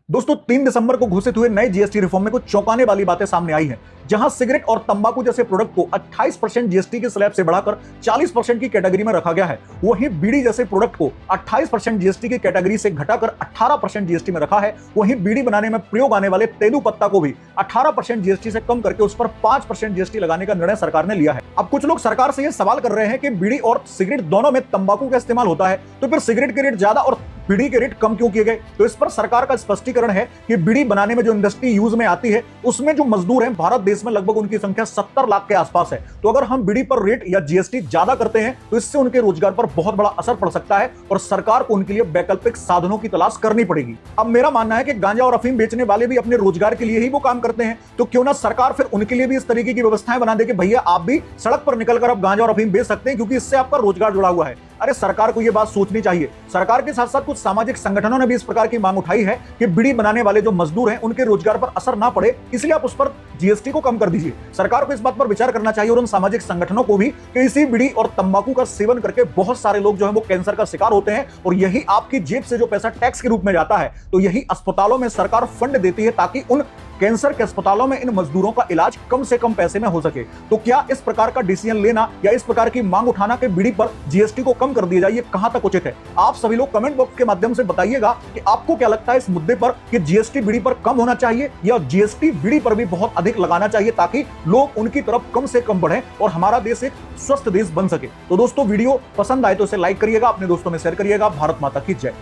दोस्तों 3 दिसंबर को घोषित हुए नए जीएसटी रिफॉर्म में कुछ चौंकाने वाली बातें सामने आई हैं। जहां सिगरेट और तंबाकू जैसे प्रोडक्ट को 28% जीएसटी के स्लैब से बढ़ाकर 40% की कैटेगरी में रखा गया है, वहीं बीड़ी जैसे प्रोडक्ट को 28% जीएसटी की कैटेगरी से घटाकर 18% जीएसटी में रखा है। वहीं बीड़ी बनाने में प्रयोग आने वाले तेंदू पत्ता को भी 18% जीएसटी से कम करके उस पर 5% जीएसटी लगाने का निर्णय सरकार ने लिया है। अब कुछ लोग सरकार से यह सवाल कर रहे हैं कि बीड़ी और सिगरेट दोनों में तंबाकू का इस्तेमाल होता है, तो फिर सिगरेट के रेट ज्यादा और बीड़ी के रेट कम क्यों किए गए। तो इस पर सरकार का स्पष्टीकरण है कि बीड़ी बनाने में जो इंडस्ट्री यूज में आती है उसमें जो मजदूर हैं भारत देश में लगभग उनकी संख्या 70 लाख के आसपास है। तो अगर हम बीड़ी पर रेट या जीएसटी ज्यादा करते हैं तो इससे उनके रोजगार पर बहुत बड़ा असर पड़ सकता है और सरकार को उनके लिए वैकल्पिक साधनों की तलाश करनी पड़ेगी। अब मेरा मानना है कि गांजा और अफीम बेचने वाले भी अपने रोजगार के लिए ही वो काम करते हैं, तो क्यों ना सरकार फिर उनके लिए भी इस तरीके की व्यवस्थाएं बना दे कि भैया आप भी सड़क पर निकलकर अब गांजा और अफीम बेच सकते हैं, क्योंकि इससे आपका रोजगार जुड़ा हुआ है। अरे सरकार को यह बात सोचनी चाहिए। सरकार के साथ साथ कुछ सामाजिक संगठनों ने भी इस प्रकार की मांग उठाई है कि बीड़ी बनाने वाले जो मजदूर हैं उनके रोजगार पर असर ना पड़े, इसलिए आप उस पर जीएसटी को कम कर दीजिए। सरकार को इस बात पर विचार करना चाहिए और उन सामाजिक संगठनों को भी कि इसी बीड़ी और तंबाकू का सेवन करके बहुत सारे लोग जो है वो कैंसर का शिकार होते हैं और यही आपकी जेब से जो पैसा टैक्स के रूप में जाता है तो यही अस्पतालों में सरकार फंड देती है ताकि उन कैंसर के अस्पतालों में इन मजदूरों का इलाज कम से कम पैसे में हो सके। तो क्या इस प्रकार का डिसीजन लेना या इस प्रकार की मांग उठाना कि बीड़ी पर जीएसटी को कम कर दिया जाए, ये कहां तक उचित है? आप सभी लोग कमेंट बॉक्स के माध्यम से बताइएगा कि आपको क्या लगता है इस मुद्दे पर कि जीएसटी बीड़ी पर कम होना चाहिए या जीएसटी बीड़ी पर भी बहुत अधिक लगाना चाहिए ताकि लोग उनकी तरफ कम से कम बढ़े और हमारा देश एक स्वस्थ देश बन सके। तो दोस्तों वीडियो पसंद आए तो इसे लाइक करिएगा, अपने दोस्तों में शेयर करिएगा। भारत माता की जय।